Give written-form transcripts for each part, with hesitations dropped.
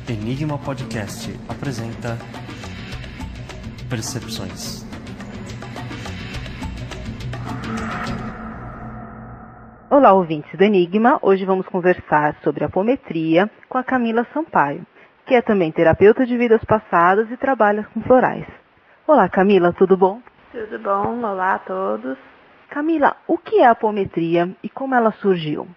Enigma Podcast apresenta Percepções. Olá, ouvintes do Enigma. Hoje vamos conversar sobre apometria com a Camila Sampaio, que é também terapeuta de vidas passadas e trabalha com florais. Olá, Camila, tudo bom? Tudo bom, olá a todos. Camila, o que é a apometria e como ela surgiu?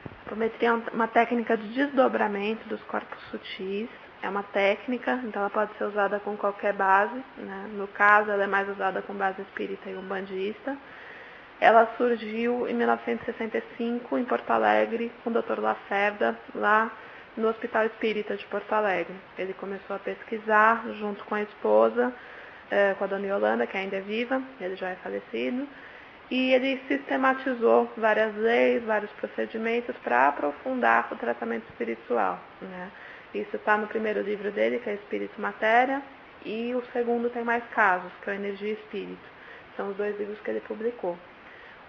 A apometria é uma técnica de desdobramento dos corpos sutis. É uma técnica, então ela pode ser usada com qualquer base, né? No caso, ela é mais usada com base espírita e umbandista. Ela surgiu em 1965 em Porto Alegre com o Dr. Lacerda, lá no Hospital Espírita de Porto Alegre. Ele começou a pesquisar junto com a esposa, com a dona Yolanda, que ainda é viva, ele já é falecido, e ele sistematizou várias leis, vários procedimentos para aprofundar o tratamento espiritual, né? Isso está no primeiro livro dele, que é Espírito e Matéria, e o segundo tem mais casos, que é Energia e Espírito. São os dois livros que ele publicou.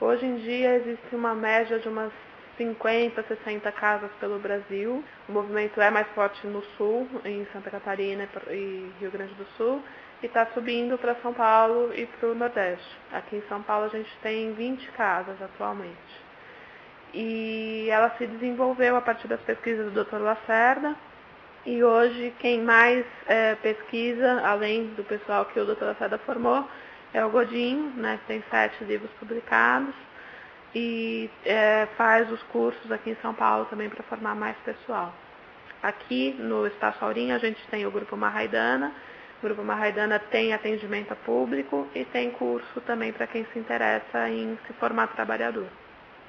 Hoje em dia existe uma média de umas 50, 60 casas pelo Brasil. O movimento é mais forte no Sul, em Santa Catarina e Rio Grande do Sul, e está subindo para São Paulo e para o Nordeste. Aqui em São Paulo a gente tem 20 casas atualmente. E ela se desenvolveu a partir das pesquisas do Dr. Lacerda, e hoje quem mais pesquisa, além do pessoal que o Dr. Lacerda formou, é o Godinho, né, que tem 7 livros publicados, e faz os cursos aqui em São Paulo também para formar mais pessoal. Aqui no Espaço Aurinha a gente tem o Grupo Marraidana. O Grupo Marraidana tem atendimento a público e tem curso também para quem se interessa em se formar trabalhador.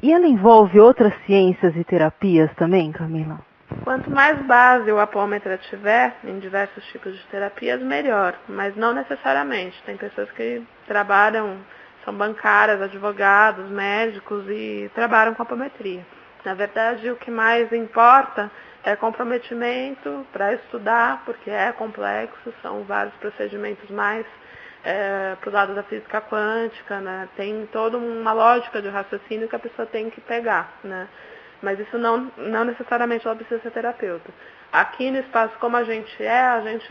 E ela envolve outras ciências e terapias também, Camila? Quanto mais base o apômetra tiver em diversos tipos de terapias, melhor, mas não necessariamente. Tem pessoas que trabalham, são bancárias, advogados, médicos e trabalham com apometria. Na verdade, o que mais importa é comprometimento para estudar, porque é complexo, são vários procedimentos mais para o lado da física quântica, né? Tem toda uma lógica de raciocínio que a pessoa tem que pegar, né? Mas isso não necessariamente ela precisa ser terapeuta. Aqui no espaço, como a gente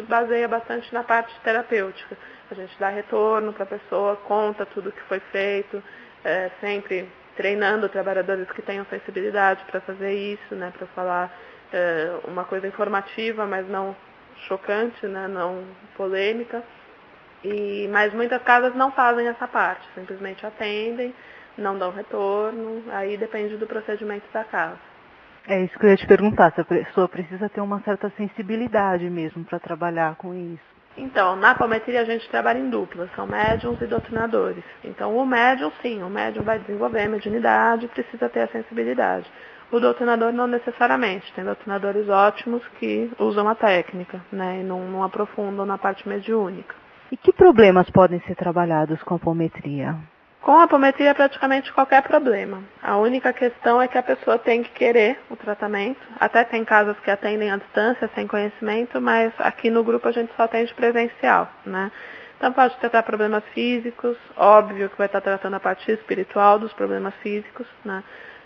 baseia bastante na parte terapêutica. A gente dá retorno para a pessoa, conta tudo o que foi feito, sempre treinando trabalhadores que tenham sensibilidade para fazer isso, né, para falar uma coisa informativa, mas não chocante, né, não polêmica. Mas muitas casas não fazem essa parte, simplesmente atendem, não dão retorno, aí depende do procedimento da casa. É isso que eu ia te perguntar, se a pessoa precisa ter uma certa sensibilidade mesmo para trabalhar com isso. Então, na apometria a gente trabalha em dupla, são médiums e doutrinadores. Então, o médium vai desenvolver a mediunidade, precisa ter a sensibilidade. O doutrinador não necessariamente, tem doutrinadores ótimos que usam a técnica, né, e não aprofundam na parte mediúnica. E que problemas podem ser trabalhados com a apometria? Com a apometria, praticamente qualquer problema. A única questão é que a pessoa tem que querer o tratamento. Até tem casas que atendem à distância, sem conhecimento, mas aqui no grupo a gente só atende presencial, né? Então pode tratar problemas físicos, óbvio que vai estar tratando a parte espiritual dos problemas físicos, né?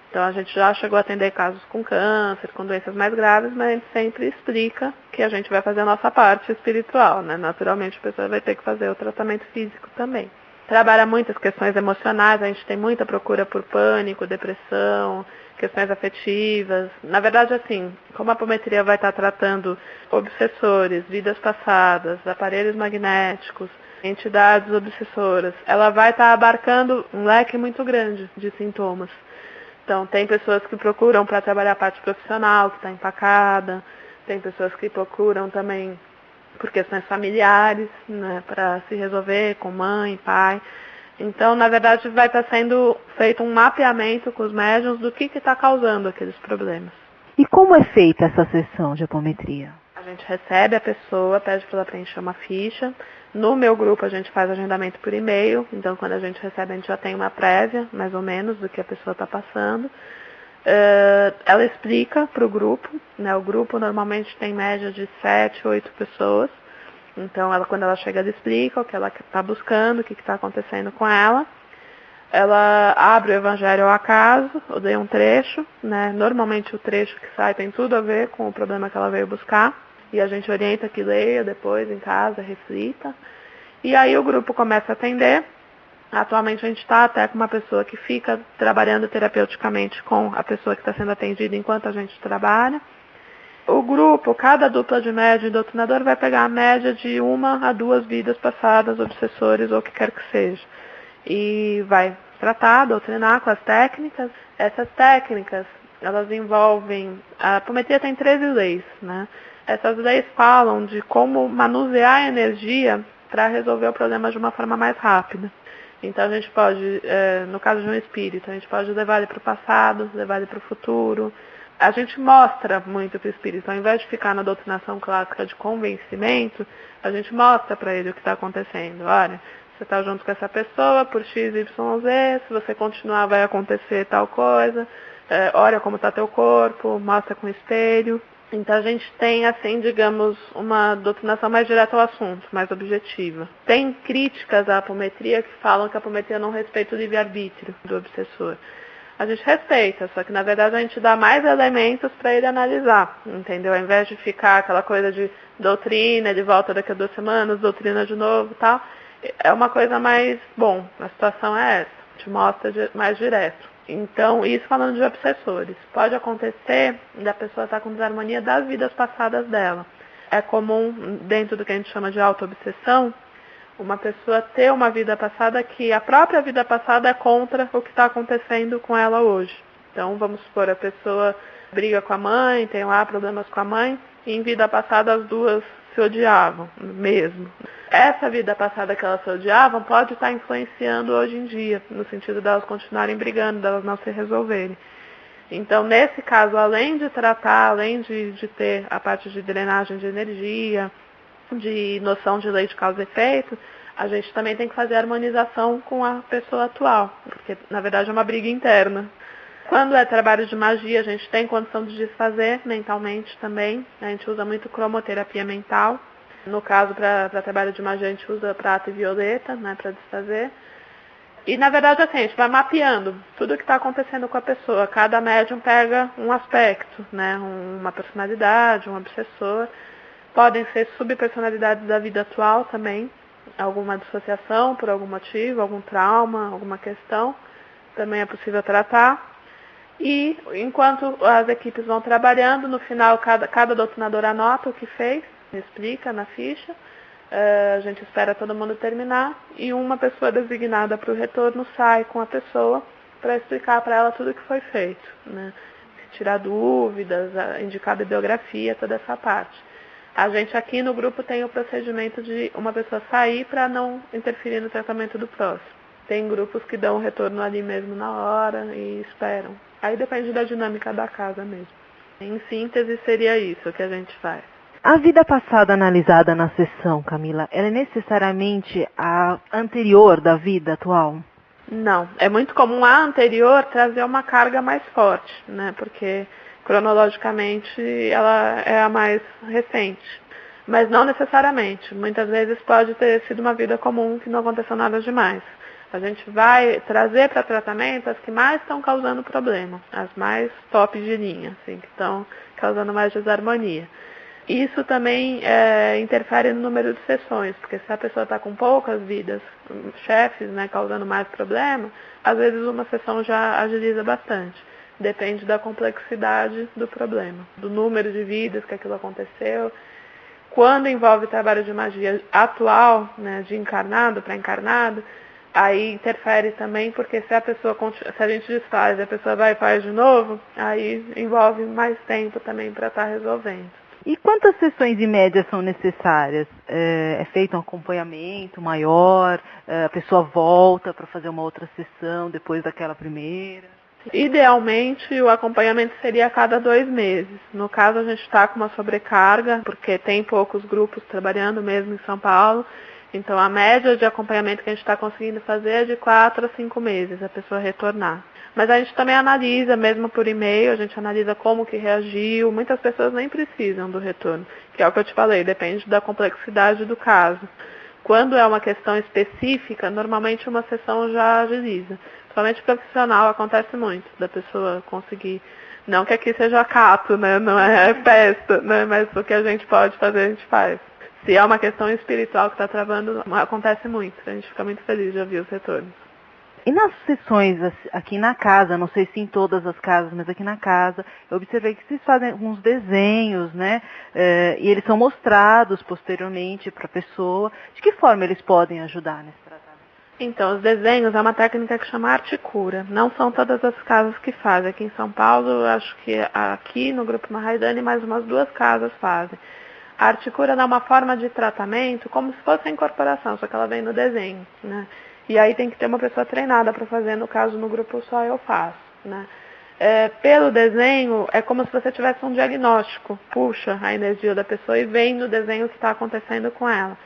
Então a gente já chegou a atender casos com câncer, com doenças mais graves, mas a gente sempre explica que a gente vai fazer a nossa parte espiritual, né? Naturalmente a pessoa vai ter que fazer o tratamento físico também. Trabalha muitas questões emocionais, a gente tem muita procura por pânico, depressão, questões afetivas. Na verdade, assim, como a apometria vai estar tratando obsessores, vidas passadas, aparelhos magnéticos, entidades obsessoras, ela vai estar abarcando um leque muito grande de sintomas. Então, tem pessoas que procuram para trabalhar a parte profissional, que está empacada, tem pessoas que procuram também por questões familiares, né, para se resolver com mãe, pai. Então, na verdade, vai estar sendo feito um mapeamento com os médiuns do que está causando aqueles problemas. E como é feita essa sessão de apometria? A gente recebe a pessoa, pede para ela preencher uma ficha. No meu grupo, a gente faz agendamento por e-mail. Então, quando a gente recebe, a gente já tem uma prévia, mais ou menos, do que a pessoa está passando. Ela explica para o grupo, né? O grupo normalmente tem média de 7, 8 pessoas. Então, quando ela chega, ela explica o que ela está buscando, o que está acontecendo com ela. ela abre o Evangelho ao acaso, eu dei um trecho, né? Normalmente o trecho que sai tem tudo a ver com o problema que ela veio buscar, e a gente orienta que leia depois em casa, reflita. E aí o grupo começa a atender. Atualmente a gente está até com uma pessoa que fica trabalhando terapeuticamente com a pessoa que está sendo atendida enquanto a gente trabalha. O grupo, cada dupla de médium e doutrinador vai pegar a média de 1 a 2 vidas passadas, obsessores ou o que quer que seja. E vai tratar, doutrinar com as técnicas. Essas técnicas, elas envolvem... A apometria tem 13 leis, né? Essas leis falam de como manusear a energia para resolver o problema de uma forma mais rápida. Então a gente pode, no caso de um espírito, a gente pode levar ele para o passado, levar ele para o futuro. A gente mostra muito para o espírito, ao invés de ficar na doutrinação clássica de convencimento, a gente mostra para ele o que está acontecendo. Olha, você está junto com essa pessoa por X, Y, Z, se você continuar vai acontecer tal coisa, olha como está teu corpo, mostra com o espelho. Então a gente tem, assim, digamos, uma doutrinação mais direta ao assunto, mais objetiva. Tem críticas à apometria que falam que a apometria não respeita o livre-arbítrio do obsessor. A gente respeita, só que na verdade a gente dá mais elementos para ele analisar, entendeu? Ao invés de ficar aquela coisa de doutrina, de volta daqui a 2 semanas, doutrina de novo e tal, é uma coisa mais, bom, a situação é essa, a gente mostra mais direto. Então, isso falando de obsessores. Pode acontecer da pessoa estar com desarmonia das vidas passadas dela. É comum, dentro do que a gente chama de auto-obsessão, uma pessoa ter uma vida passada que a própria vida passada é contra o que está acontecendo com ela hoje. Então, vamos supor, a pessoa briga com a mãe, tem lá problemas com a mãe, e em vida passada as duas se odiavam mesmo. Essa vida passada que elas se odiavam pode estar influenciando hoje em dia, no sentido delas continuarem brigando, delas não se resolverem. Então, nesse caso, além de tratar, além de ter a parte de drenagem de energia, de noção de lei de causa e efeito, a gente também tem que fazer harmonização com a pessoa atual, porque, na verdade, é uma briga interna. Quando é trabalho de magia, a gente tem condição de desfazer mentalmente também. A gente usa muito cromoterapia mental. No caso, para trabalho de magia, a gente usa prata e violeta, né, para desfazer. E, na verdade, assim, a gente vai mapeando tudo o que está acontecendo com a pessoa. Cada médium pega um aspecto, né, uma personalidade, um obsessor. Podem ser subpersonalidades da vida atual também. Alguma dissociação por algum motivo, algum trauma, alguma questão. Também é possível tratar. E, enquanto as equipes vão trabalhando, no final, cada doutrinador anota o que fez, explica na ficha, a gente espera todo mundo terminar, e uma pessoa designada para o retorno sai com a pessoa para explicar para ela tudo o que foi feito, né? Tirar dúvidas, indicar a bibliografia, toda essa parte. A gente aqui no grupo tem o procedimento de uma pessoa sair para não interferir no tratamento do próximo. Tem grupos que dão o retorno ali mesmo na hora e esperam. Aí depende da dinâmica da casa mesmo. Em síntese, seria isso que a gente faz. A vida passada analisada na sessão, Camila, ela é necessariamente a anterior da vida atual? Não. É muito comum a anterior trazer uma carga mais forte, né? Porque cronologicamente ela é a mais recente. Mas não necessariamente. Muitas vezes pode ter sido uma vida comum que não aconteceu nada demais. A gente vai trazer para tratamento as que mais estão causando problema, as mais top de linha, assim, que estão causando mais desarmonia. Isso também interfere no número de sessões, porque se a pessoa está com poucas vidas, chefes, né, causando mais problema, às vezes uma sessão já agiliza bastante. Depende da complexidade do problema, do número de vidas que aquilo aconteceu. Quando envolve trabalho de magia atual, né, de encarnado para encarnado, aí interfere também, porque se a gente desfaz e a pessoa vai e faz de novo, aí envolve mais tempo também para estar resolvendo. E quantas sessões em média são necessárias? É feito um acompanhamento maior? A pessoa volta para fazer uma outra sessão depois daquela primeira? Idealmente, o acompanhamento seria a cada 2 meses. No caso, a gente está com uma sobrecarga, porque tem poucos grupos trabalhando mesmo em São Paulo. Então, a média de acompanhamento que a gente está conseguindo fazer é de 4 a 5 meses, a pessoa retornar. Mas a gente também analisa, mesmo por e-mail, a gente analisa como que reagiu. Muitas pessoas nem precisam do retorno, que é o que eu te falei, depende da complexidade do caso. Quando é uma questão específica, normalmente uma sessão já agiliza. Principalmente profissional, acontece muito, da pessoa conseguir. Não que aqui seja cato, né? Não é festa, né? Mas o que a gente pode fazer, a gente faz. Se é uma questão espiritual que está travando, acontece muito. A gente fica muito feliz de ouvir os retornos. E nas sessões aqui na casa, não sei se em todas as casas, mas aqui na casa, eu observei que vocês fazem alguns desenhos, né? E eles são mostrados posteriormente para a pessoa. De que forma eles podem ajudar nesse tratamento? Então, os desenhos é uma técnica que chama arte cura. Não são todas as casas que fazem. Aqui em São Paulo, acho que aqui no Grupo Maharidani, mais umas 2 casas fazem. A arte cura dá uma forma de tratamento como se fosse a incorporação, só que ela vem no desenho, né? E aí tem que ter uma pessoa treinada para fazer, no caso no grupo só eu faço, né? Pelo desenho, é como se você tivesse um diagnóstico, puxa a energia da pessoa e vem no desenho o que está acontecendo com ela.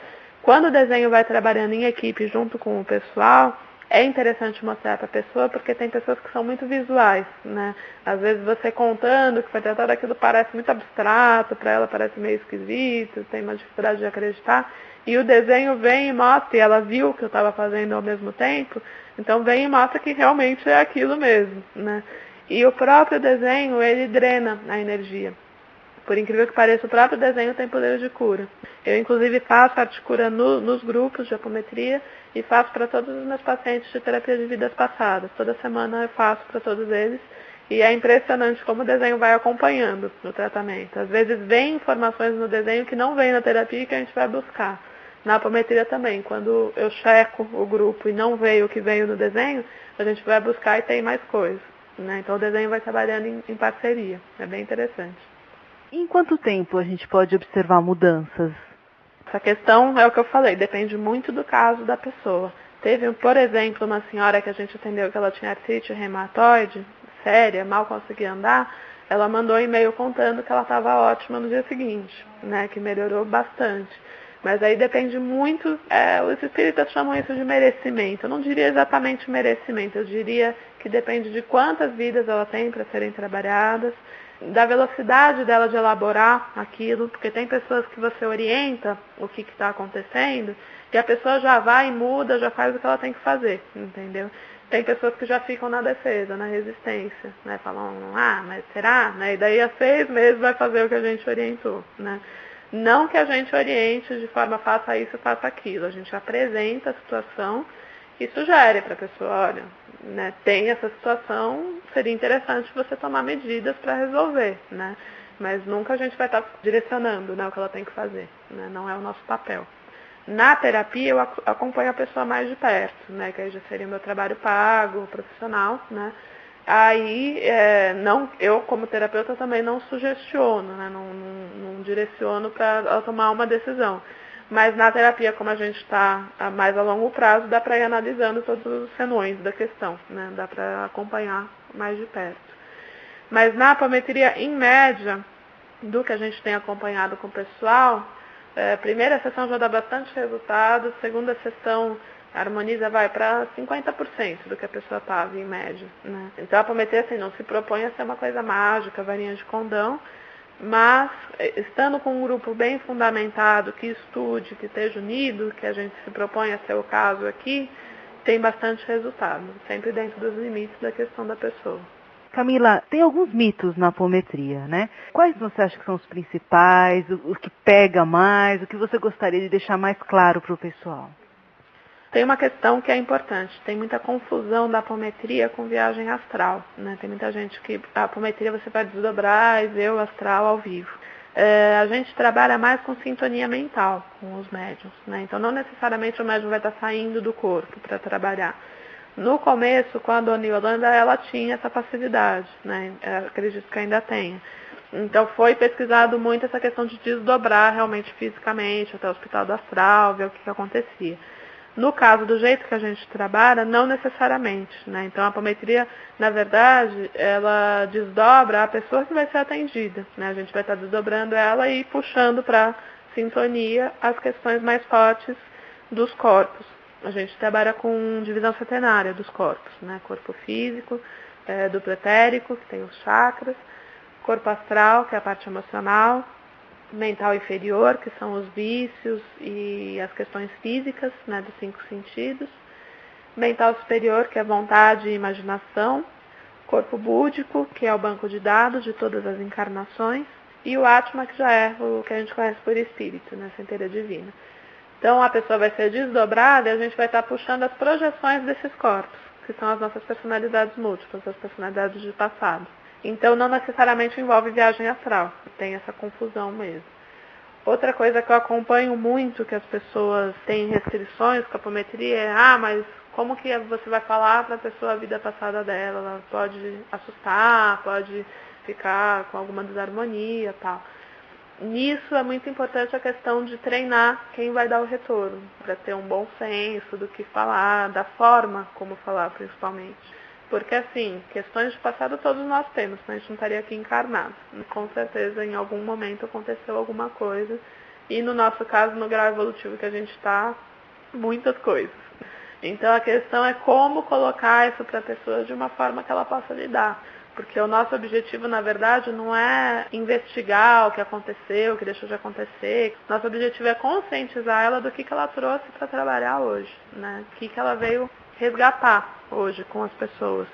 Quando o desenho vai trabalhando em equipe junto com o pessoal, é interessante mostrar para a pessoa, porque tem pessoas que são muito visuais, né? Às vezes você contando que foi tratado aquilo parece muito abstrato, para ela parece meio esquisito, tem uma dificuldade de acreditar. E o desenho vem e mostra, e ela viu o que eu estava fazendo ao mesmo tempo, então vem e mostra que realmente é aquilo mesmo, né? E o próprio desenho, ele drena a energia. Por incrível que pareça, o próprio desenho tem poder de cura. Eu, inclusive, faço arte cura nos grupos de apometria e faço para todos os meus pacientes de terapia de vidas passadas. Toda semana eu faço para todos eles. E é impressionante como o desenho vai acompanhando no tratamento. Às vezes vem informações no desenho que não vem na terapia e que a gente vai buscar. Na apometria também, quando eu checo o grupo e não veio o que veio no desenho, a gente vai buscar e tem mais coisas, né? Então o desenho vai trabalhando em parceria. É bem interessante. E em quanto tempo a gente pode observar mudanças? Essa questão é o que eu falei, depende muito do caso da pessoa. Teve, por exemplo, uma senhora que a gente atendeu que ela tinha artrite reumatoide, séria, mal conseguia andar, ela mandou um e-mail contando que ela estava ótima no dia seguinte, né, que melhorou bastante. Mas aí depende muito, os espíritas chamam isso de merecimento. Eu não diria exatamente merecimento, eu diria que depende de quantas vidas ela tem para serem trabalhadas, da velocidade dela de elaborar aquilo, porque tem pessoas que você orienta o que está acontecendo, e a pessoa já vai e muda, já faz o que ela tem que fazer, entendeu? Tem pessoas que já ficam na defesa, na resistência, né? Falam, mas será? Né? E daí há 6 meses vai fazer o que a gente orientou, né? Não que a gente oriente de forma faça isso, faça aquilo. A gente apresenta a situação e sugere para a pessoa, olha, né, tem essa situação, seria interessante você tomar medidas para resolver, né? Mas nunca a gente vai estar direcionando, né, o que ela tem que fazer, né? Não é o nosso papel. Na terapia eu acompanho a pessoa mais de perto, né, que aí já seria o meu trabalho pago, profissional, né? Aí, eu como terapeuta também não sugestiono, né? Não direciono para ela tomar uma decisão. Mas na terapia, como a gente está mais a longo prazo, dá para ir analisando todos os senões da questão, né? Dá para acompanhar mais de perto. Mas na apometria, em média, do que a gente tem acompanhado com o pessoal, primeira sessão já dá bastante resultado, segunda sessão harmoniza, vai para 50% do que a pessoa estava em média, né? Então a apometria assim, não se propõe a ser uma coisa mágica, varinha de condão, mas estando com um grupo bem fundamentado, que estude, que esteja unido, que a gente se propõe a ser o caso aqui, tem bastante resultado, sempre dentro dos limites da questão da pessoa. Camila, tem alguns mitos na apometria, né? Quais você acha que são os principais, o que pega mais, o que você gostaria de deixar mais claro para o pessoal? Tem uma questão que é importante, tem muita confusão da apometria com viagem astral, né? Tem muita gente que a apometria você vai desdobrar e ver o astral ao vivo. A gente trabalha mais com sintonia mental com os médiuns, né? Então não necessariamente o médium vai estar saindo do corpo para trabalhar. No começo, com a dona Yolanda, ela tinha essa facilidade, né? Acredito que ainda tenha. Então foi pesquisado muito essa questão de desdobrar realmente fisicamente até o hospital do astral, ver o que acontecia. No caso, do jeito que a gente trabalha, não necessariamente, né? Então, a apometria, na verdade, ela desdobra a pessoa que vai ser atendida, né? A gente vai estar desdobrando ela e puxando para sintonia as questões mais fortes dos corpos. A gente trabalha com divisão setenária dos corpos, né? Corpo físico, duplo etérico, que tem os chakras, corpo astral, que é a parte emocional, mental inferior, que são os vícios e as questões físicas, né, dos 5 sentidos. Mental superior, que é vontade e imaginação. Corpo búdico, que é o banco de dados de todas as encarnações. E o Atma, que já é o que a gente conhece por espírito, né, centelha divina. Então a pessoa vai ser desdobrada e a gente vai estar puxando as projeções desses corpos, que são as nossas personalidades múltiplas, as personalidades de passado. Então não necessariamente envolve viagem astral, tem essa confusão mesmo. Outra coisa que eu acompanho muito, que as pessoas têm restrições com a apometria, é, mas como que você vai falar para a pessoa a vida passada dela? Ela pode assustar, pode ficar com alguma desarmonia e tal. Nisso é muito importante a questão de treinar quem vai dar o retorno, para ter um bom senso do que falar, da forma como falar principalmente. Porque assim, questões de passado todos nós temos, né? A gente não estaria aqui encarnado. Com certeza em algum momento aconteceu alguma coisa. E no nosso caso, no grau evolutivo que a gente está, muitas coisas. Então a questão é como colocar isso para a pessoa de uma forma que ela possa lidar. Porque o nosso objetivo, na verdade, não é investigar o que aconteceu, o que deixou de acontecer. Nosso objetivo é conscientizar ela do que ela trouxe para trabalhar hoje, né? O que ela veio resgatar hoje com as pessoas.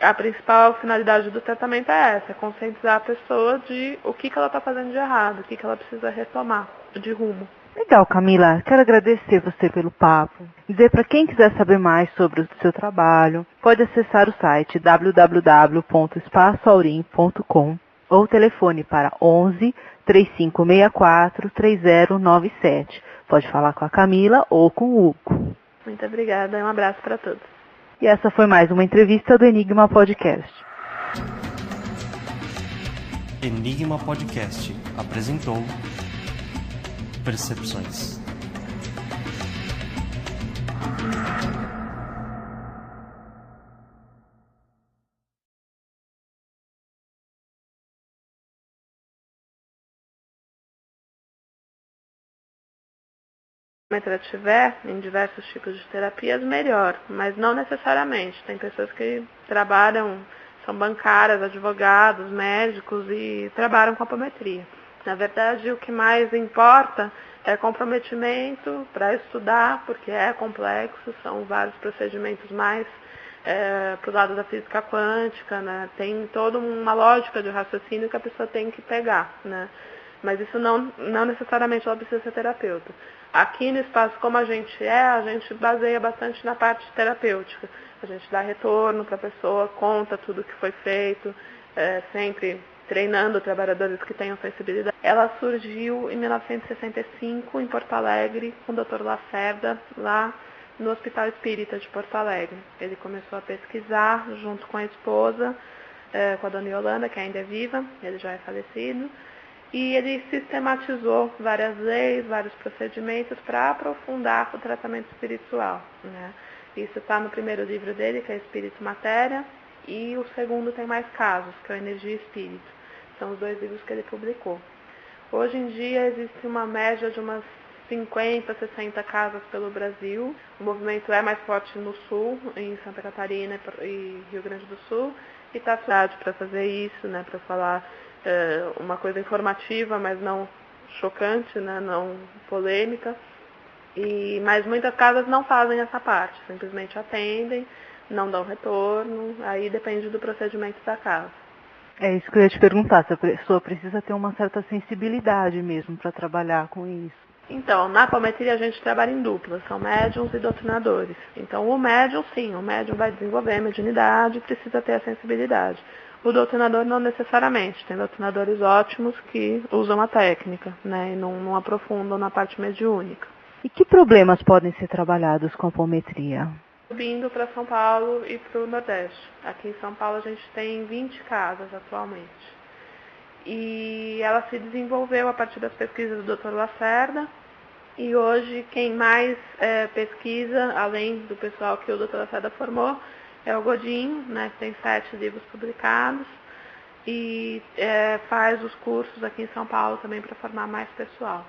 A principal finalidade do tratamento é essa, é conscientizar a pessoa de o que ela está fazendo de errado, o que ela precisa retomar de rumo. Legal, Camila. Quero agradecer você pelo papo. Dizer para quem quiser saber mais sobre o seu trabalho, pode acessar o site www.espaçoaurim.com ou telefone para 11 3564 3097. Pode falar com a Camila ou com o Hugo. Muito obrigada e um abraço para todos. E essa foi mais uma entrevista do Enigma Podcast. Enigma Podcast apresentou Percepções. Se ela tiver em diversos tipos de terapias, melhor, mas não necessariamente. Tem pessoas que trabalham, são bancárias, advogados, médicos e trabalham com apometria. Na verdade, o que mais importa é comprometimento para estudar, porque é complexo, são vários procedimentos mais para o lado da física quântica, né? Tem toda uma lógica de raciocínio que a pessoa tem que pegar, né? Mas isso não necessariamente ela precisa ser terapeuta. Aqui no espaço, como a gente baseia bastante na parte terapêutica. A gente dá retorno para a pessoa, conta tudo o que foi feito, sempre treinando trabalhadores que tenham sensibilidade. Ela surgiu em 1965 em Porto Alegre com o Dr. Lacerda, lá no Hospital Espírita de Porto Alegre. Ele começou a pesquisar junto com a esposa, com a dona Yolanda, que ainda é viva, ele já é falecido, e ele sistematizou várias leis, vários procedimentos para aprofundar o tratamento espiritual, né? Isso está no primeiro livro dele, que é Espírito Matéria, e o segundo tem mais casos, que é o Energia e Espírito. São os 2 livros que ele publicou. Hoje em dia existe uma média de umas 50, 60 casas pelo Brasil. O movimento é mais forte no Sul, em Santa Catarina e Rio Grande do Sul, e está cidade para fazer isso, né, para falar uma coisa informativa, mas não chocante, né, não polêmica. Mas muitas casas não fazem essa parte, simplesmente atendem, não dão retorno, aí depende do procedimento da casa. É isso que eu ia te perguntar, se a pessoa precisa ter uma certa sensibilidade mesmo para trabalhar com isso. Então, na apometria a gente trabalha em dupla, são médiums e doutrinadores. Então, o médium vai desenvolver a mediunidade, precisa ter a sensibilidade. O doutrinador não necessariamente, tem doutrinadores ótimos que usam a técnica, né, e não aprofundam na parte mediúnica. E que problemas podem ser trabalhados com a apometria? Subindo para São Paulo e para o Nordeste. Aqui em São Paulo a gente tem 20 casas atualmente. E ela se desenvolveu a partir das pesquisas do Dr. Lacerda. E hoje quem mais pesquisa, além do pessoal que o Dr. Lacerda formou, é o Godinho, né, que tem 7 livros publicados. E faz os cursos aqui em São Paulo também para formar mais pessoal.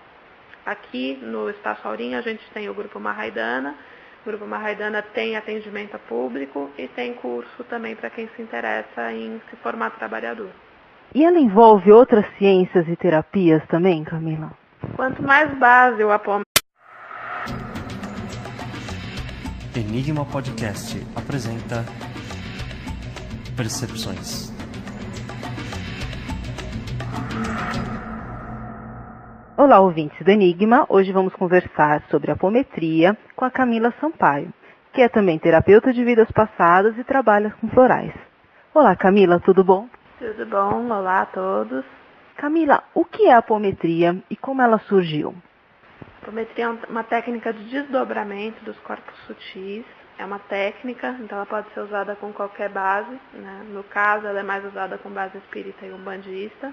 Aqui no Espaço Aurim a gente tem o Grupo Mahaidana. O Grupo Mahaidana tem atendimento a público e tem curso também para quem se interessa em se formar trabalhador. E ela envolve outras ciências e terapias também, Camila? Quanto mais base o apometria, Enigma Podcast apresenta Percepções. Olá, ouvintes do Enigma. Hoje vamos conversar sobre apometria com a Camila Sampaio, que é também terapeuta de vidas passadas e trabalha com florais. Olá, Camila, tudo bom? tudo bom? Olá a todos. Camila, o que é apometria e como ela surgiu? Apometria é uma técnica de desdobramento dos corpos sutis. É uma técnica, então ela pode ser usada com qualquer base, né? No caso, ela é mais usada com base espírita e umbandista.